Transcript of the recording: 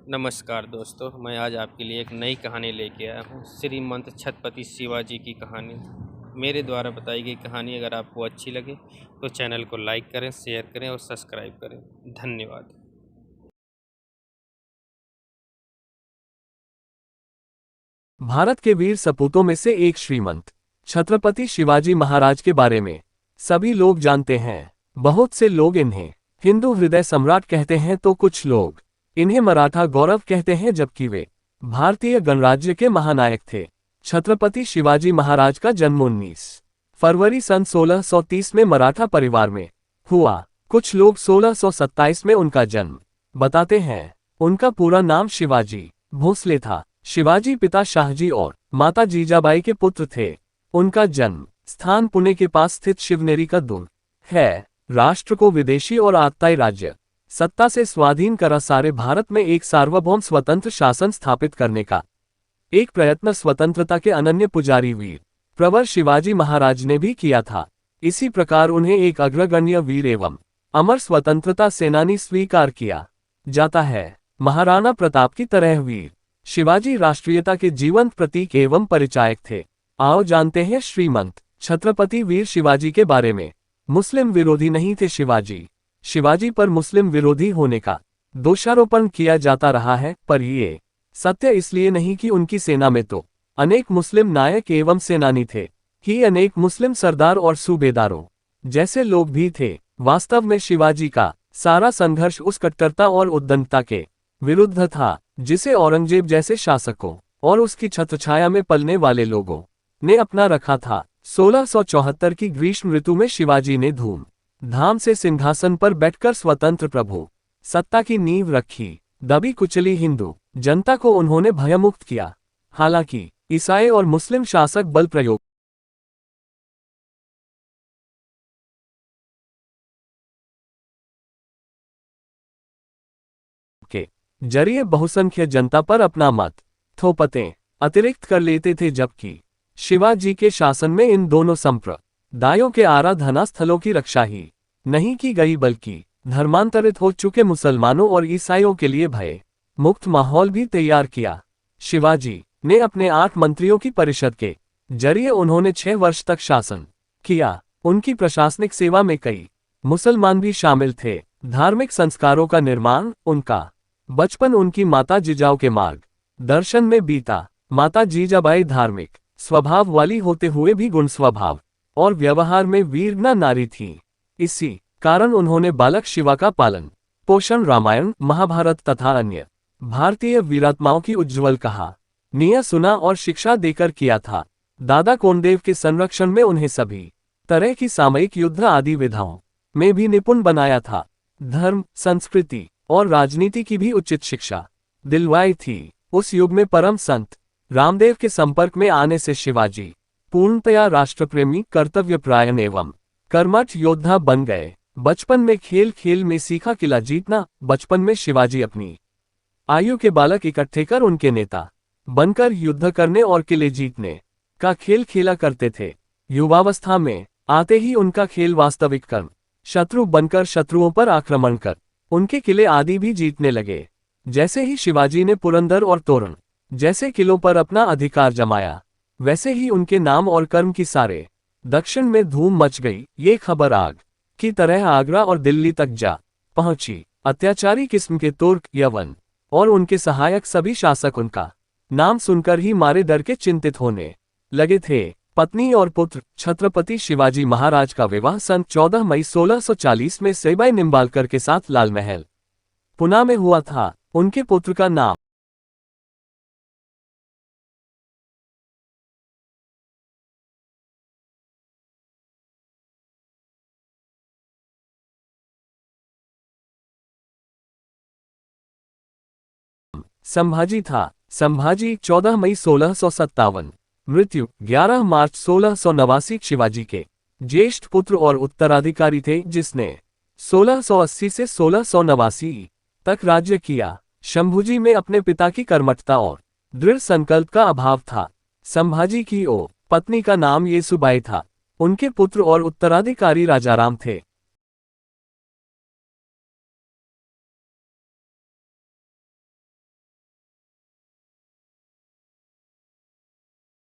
नमस्कार दोस्तों, मैं आज आपके लिए एक नई कहानी लेके आया हूँ। श्रीमंत छत्रपति शिवाजी की कहानी। मेरे द्वारा बताई गई कहानी अगर आपको अच्छी लगे तो चैनल को लाइक करें, शेयर करें और सब्सक्राइब करें। धन्यवाद। भारत के वीर सपूतों में से एक श्रीमंत छत्रपति शिवाजी महाराज के बारे में सभी लोग जानते हैं। बहुत से लोग इन्हें हिंदू हृदय सम्राट कहते हैं तो कुछ लोग इन्हें मराठा गौरव कहते हैं, जबकि वे भारतीय गणराज्य के महानायक थे। छत्रपति शिवाजी महाराज का जन्म 19 फरवरी सन 1630 में मराठा परिवार में हुआ। कुछ लोग 1627 में उनका जन्म बताते हैं। उनका पूरा नाम शिवाजी भोसले था। शिवाजी पिता शाहजी और माता जीजाबाई के पुत्र थे। उनका जन्म स्थान पुणे के पास स्थित शिवनेरी का दुर्ग है। राष्ट्र को विदेशी और आगताई राज्य सत्ता से स्वाधीन करा सारे भारत में एक सार्वभौम स्वतंत्र शासन स्थापित करने का एक प्रयत्न स्वतंत्रता के अनन्य पुजारी वीर प्रवर शिवाजी महाराज ने भी किया था। इसी प्रकार उन्हें एक अग्रगण्य वीर एवं अमर स्वतंत्रता सेनानी स्वीकार किया जाता है। महाराणा प्रताप की तरह वीर शिवाजी राष्ट्रीयता के जीवंत प्रतीक एवं परिचायक थे। आओ जानते हैं श्रीमंत छत्रपति वीर शिवाजी के बारे में। मुस्लिम विरोधी नहीं थे शिवाजी। शिवाजी पर मुस्लिम विरोधी होने का दोषारोपण किया जाता रहा है, पर ये सत्य इसलिए नहीं कि उनकी सेना में तो अनेक मुस्लिम नायक एवं सेनानी थे ही अनेक मुस्लिम सरदार और सूबेदारों जैसे लोग भी थे। वास्तव में शिवाजी का सारा संघर्ष उस कट्टरता और उद्दंडता के विरुद्ध था जिसे औरंगजेब जैसे शासकों और उसकी छत्रछाया में पलने वाले लोगों ने अपना रखा था। 1674 की ग्रीष्म ऋतु में शिवाजी ने धूम धाम से सिंहासन पर बैठकर स्वतंत्र प्रभु सत्ता की नींव रखी। दबी कुचली हिंदू जनता को उन्होंने भयमुक्त किया। हालांकि ईसाई और मुस्लिम शासक बल प्रयोग के जरिए बहुसंख्य जनता पर अपना मत थोपते अतिरिक्त कर लेते थे, जबकि शिवाजी के शासन में इन दोनों संप्रदायों के आराधना स्थलों की रक्षा ही नहीं की गई, बल्कि धर्मांतरित हो चुके मुसलमानों और ईसाइयों के लिए भय मुक्त माहौल भी तैयार किया। शिवाजी ने अपने 8 मंत्रियों की परिषद के जरिए उन्होंने 6 वर्ष तक शासन किया। उनकी प्रशासनिक सेवा में कई मुसलमान भी शामिल थे। धार्मिक संस्कारों का निर्माण उनका बचपन उनकी माता जीजाऊ के मार्ग दर्शन में बीता। माता जीजाबाई धार्मिक स्वभाव वाली होते हुए भी गुण स्वभाव और व्यवहार में वीरना नारी थी। इसी कारण उन्होंने बालक शिवा का पालन पोषण रामायण, महाभारत तथा अन्य भारतीय वीरात्माओं की उज्ज्वल कहानियां सुना और शिक्षा देकर किया था। दादा कोंडदेव के संरक्षण में उन्हें सभी तरह की सामयिक युद्ध आदि विधाओं में भी निपुण बनाया था। धर्म, संस्कृति और राजनीति की भी उचित शिक्षा दिलवाई थी। उस युग में परम संत रामदेव के संपर्क में आने से शिवाजी पूर्णतया राष्ट्रप्रेमी, कर्तव्यपरायण एवं कर्मठ योद्धा बन गए। बचपन में खेल खेल में सीखा किला जीतना। बचपन में शिवाजी अपनी आयु के बालक इकट्ठे कर उनके नेता बनकर युद्ध करने और किले जीतने का खेल खेला करते थे। युवावस्था में आते ही उनका खेल वास्तविक कर्म शत्रु बनकर शत्रुओं पर आक्रमण कर उनके किले आदि भी जीतने लगे। जैसे ही शिवाजी ने पुरंदर और तोरण जैसे किलों पर अपना अधिकार जमाया, वैसे ही उनके नाम और कर्म की सारे दक्षिण में धूम मच गई। ये खबर आग की तरह आगरा और दिल्ली तक जा पहुंची। अत्याचारी किस्म के तुर्क, यवन और उनके सहायक सभी शासक उनका नाम सुनकर ही मारे डर के चिंतित होने लगे थे। पत्नी और पुत्र छत्रपति शिवाजी महाराज का विवाह सन 14 मई 1640 में सईबाई निम्बालकर के साथ लाल महल पुणे में हुआ था। उनके पुत्र का नाम संभाजी था। संभाजी 14 मई 1657, मृत्यु 11 मार्च 1689 शिवाजी के ज्येष्ठ पुत्र और उत्तराधिकारी थे, जिसने 1680 से 1689 तक राज्य किया। शंभूजी में अपने पिता की कर्मठता और दृढ़ संकल्प का अभाव था। संभाजी की पत्नी का नाम येसुबाई था। उनके पुत्र और उत्तराधिकारी राजाराम थे।